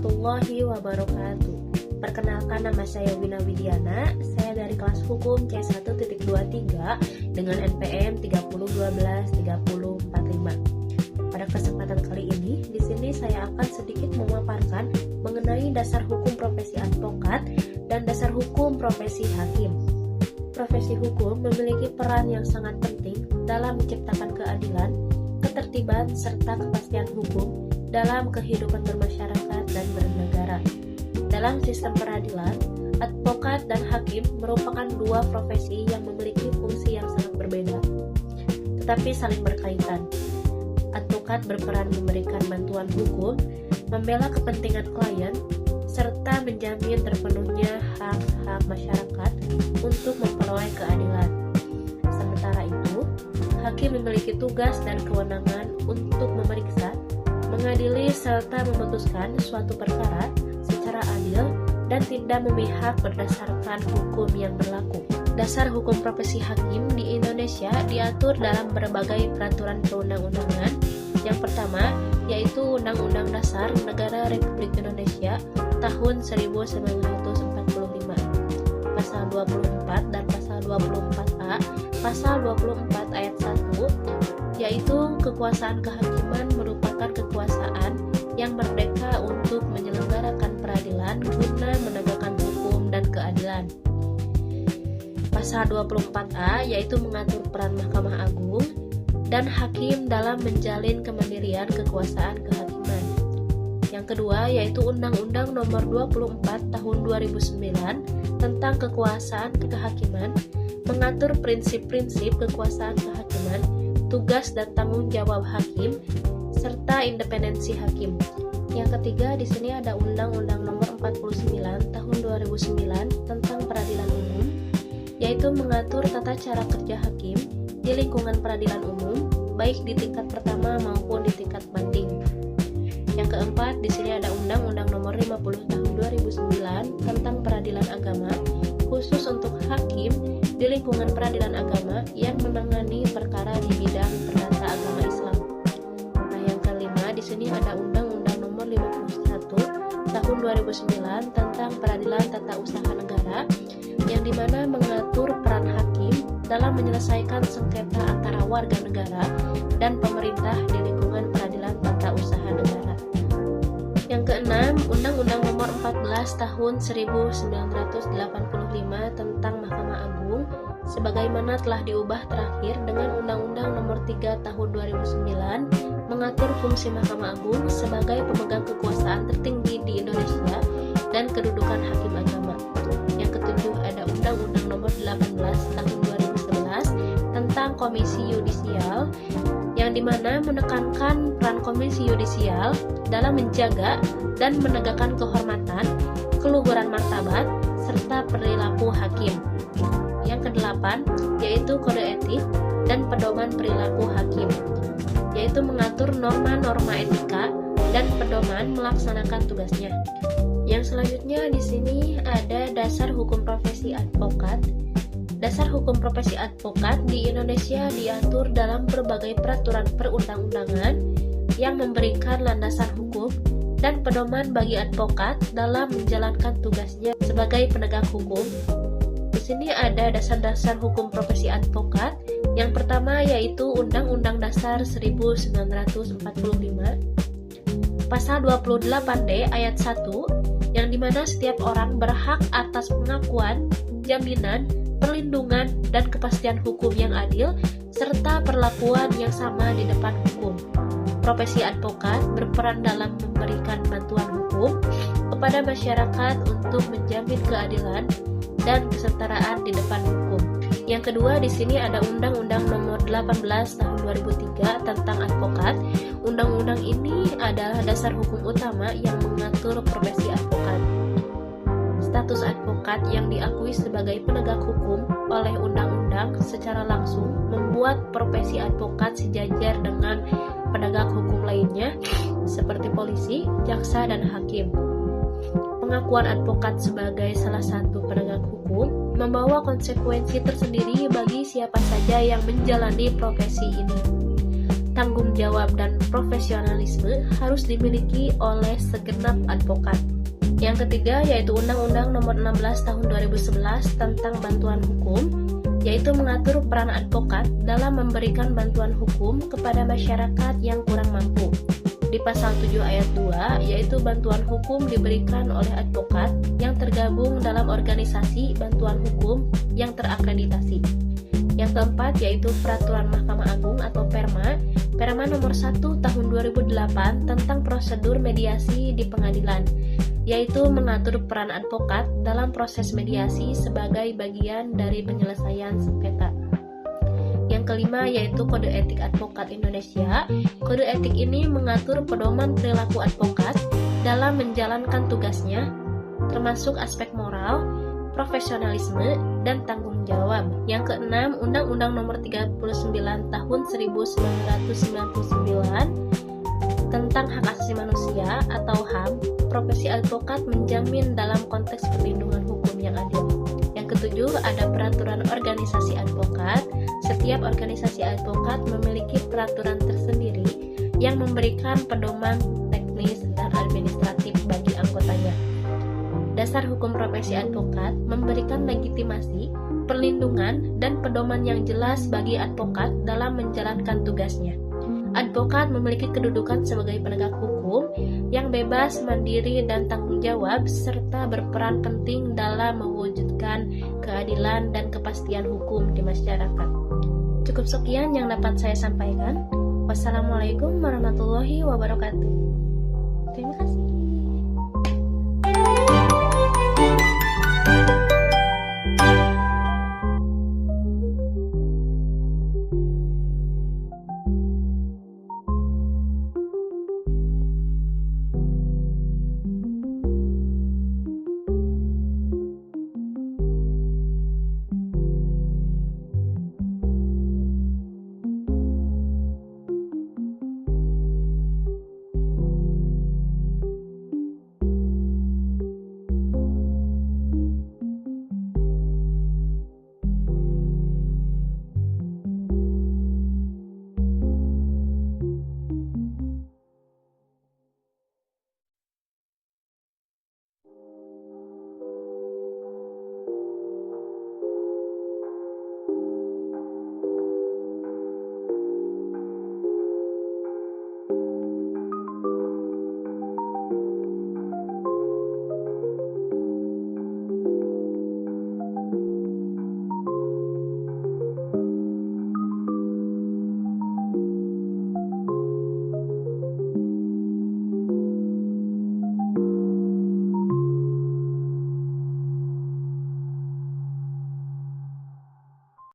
warahmatullahi wabarakatuh. Perkenalkan, nama saya Wina Widiana. Saya dari kelas hukum C1.23 dengan NPM 3012-3045. Pada kesempatan kali ini, di sini saya akan sedikit memaparkan mengenai dasar hukum profesi advokat dan dasar hukum profesi hakim. Profesi hukum memiliki peran yang sangat penting dalam menciptakan keadilan, ketertiban, serta kepastian hukum dalam kehidupan bermasyarakat dan bernegara. Dalam sistem peradilan, advokat dan hakim merupakan dua profesi yang memiliki fungsi yang sangat berbeda, tetapi saling berkaitan. Advokat berperan memberikan bantuan hukum, membela kepentingan klien, serta menjamin terpenuhnya hak-hak masyarakat untuk memperoleh keadilan. Sementara itu, hakim memiliki tugas dan kewenangan untuk memeriksa, mengadili, serta memutuskan suatu perkara secara adil dan tidak memihak berdasarkan hukum yang berlaku. Dasar hukum profesi hakim di Indonesia diatur dalam berbagai peraturan perundang-undangan. Yang pertama, yaitu Undang-Undang Dasar Negara Republik Indonesia tahun 1945, Pasal 24 dan Pasal 24A, Pasal 24 ayat 1, yaitu kekuasaan kehakiman merupakan kekuasaan yang merdeka untuk menyelenggarakan peradilan guna menegakkan hukum dan keadilan. Pasal 24A yaitu mengatur peran Mahkamah Agung dan hakim dalam menjalin kemandirian kekuasaan kehakiman. Yang kedua yaitu Undang-Undang Nomor 24 Tahun 2009 tentang kekuasaan kehakiman, mengatur prinsip-prinsip kekuasaan kehakiman, tugas dan tanggung jawab hakim, serta independensi hakim. Yang ketiga di sini ada Undang-Undang Nomor 49 Tahun 2009 tentang peradilan umum, yaitu mengatur tata cara kerja hakim di lingkungan peradilan umum, baik di tingkat pertama maupun di tingkat banding. Yang keempat di sini ada Undang-Undang Nomor 50 Tahun 2009 tentang peradilan agama, khusus untuk hakim di lingkungan peradilan agama yang menangani perkara di bidang perdata agama Islam. Nah, yang kelima di sini ada Undang-Undang Nomor 51 Tahun 2009 tentang peradilan tata usaha negara, yang dimana mengatur peran hakim dalam menyelesaikan sengketa antara warga negara dan pemerintah di lingkungan peradilan tata usaha negara. Yang keenam, Undang-Undang Nomor 14 Tahun 1985 tentang Mahkamah Agung, sebagaimana telah diubah terakhir dengan Undang-Undang Nomor 3 Tahun 2009 mengatur fungsi Mahkamah Agung sebagai pemegang kekuasaan tertinggi di Indonesia dan kedudukan hakim agama. Yang ketujuh ada Undang-Undang Nomor 18 Tahun 2011 tentang Komisi Yudisial, yang dimana menekankan peran Komisi Yudisial dalam menjaga dan menegakkan kehormatan, keluhuran martabat, serta perilaku hakim. Yang kedelapan yaitu Kode Etik dan Pedoman Perilaku Hakim, yaitu mengatur norma-norma etika dan pedoman melaksanakan tugasnya. Yang selanjutnya di sini ada dasar hukum profesi advokat. Dasar hukum profesi advokat di Indonesia diatur dalam berbagai peraturan perundang-undangan yang memberikan landasan hukum dan pedoman bagi advokat dalam menjalankan tugasnya sebagai penegak hukum. Di sini ada dasar-dasar hukum profesi advokat. Yang pertama yaitu Undang-Undang Dasar 1945, Pasal 28D ayat 1, yang dimana setiap orang berhak atas pengakuan, jaminan, perlindungan, dan kepastian hukum yang adil, serta perlakuan yang sama di depan hukum. Profesi advokat berperan dalam memberikan bantuan hukum kepada masyarakat untuk menjamin keadilan dan kesetaraan di depan hukum. Yang kedua di sini ada Undang-Undang Nomor 18 Tahun 2003 tentang advokat. Undang-undang ini adalah dasar hukum utama yang mengatur profesi advokat. Status advokat yang diakui sebagai penegak hukum oleh undang-undang secara langsung membuat profesi advokat sejajar dengan penegak hukum lainnya seperti polisi, jaksa, dan hakim. Pengakuan advokat sebagai salah satu penegak hukum membawa konsekuensi tersendiri bagi siapa saja yang menjalani profesi ini. tanggung jawab, dan profesionalisme harus dimiliki oleh segenap advokat. Yang ketiga yaitu Undang-Undang Nomor 16 Tahun 2011 tentang bantuan hukum, yaitu mengatur peran advokat dalam memberikan bantuan hukum kepada masyarakat yang kurang mampu. Di pasal 7 ayat 2, yaitu bantuan hukum diberikan oleh advokat yang tergabung dalam organisasi bantuan hukum yang terakreditasi. Yang keempat yaitu Peraturan Mahkamah Agung atau Perma Nomor 1 Tahun 2008 tentang prosedur mediasi di pengadilan, yaitu mengatur peran advokat dalam proses mediasi sebagai bagian dari penyelesaian sengketa. Yang kelima yaitu Kode Etik Advokat Indonesia. Kode etik ini mengatur pedoman perilaku advokat dalam menjalankan tugasnya, termasuk aspek moral, profesionalisme, dan tanggung jawab. Yang keenam, Undang-Undang Nomor 39 Tahun 1999 tentang Hak Asasi Manusia atau HAM. Profesi advokat menjamin dalam konteks perlindungan hukum yang adil. Yang ketujuh, ada Peraturan Organisasi Advokat. Setiap organisasi advokat memiliki peraturan tersendiri yang memberikan pedoman teknis dan administratif bagi anggotanya. Dasar hukum profesi advokat memberikan legitimasi, perlindungan, dan pedoman yang jelas bagi advokat dalam menjalankan tugasnya. Advokat memiliki kedudukan sebagai penegak hukum yang bebas, mandiri, dan tanggung jawab, serta berperan penting dalam mewujudkan keadilan dan kepastian hukum di masyarakat. Cukup sekian yang dapat saya sampaikan. Wassalamualaikum warahmatullahi wabarakatuh.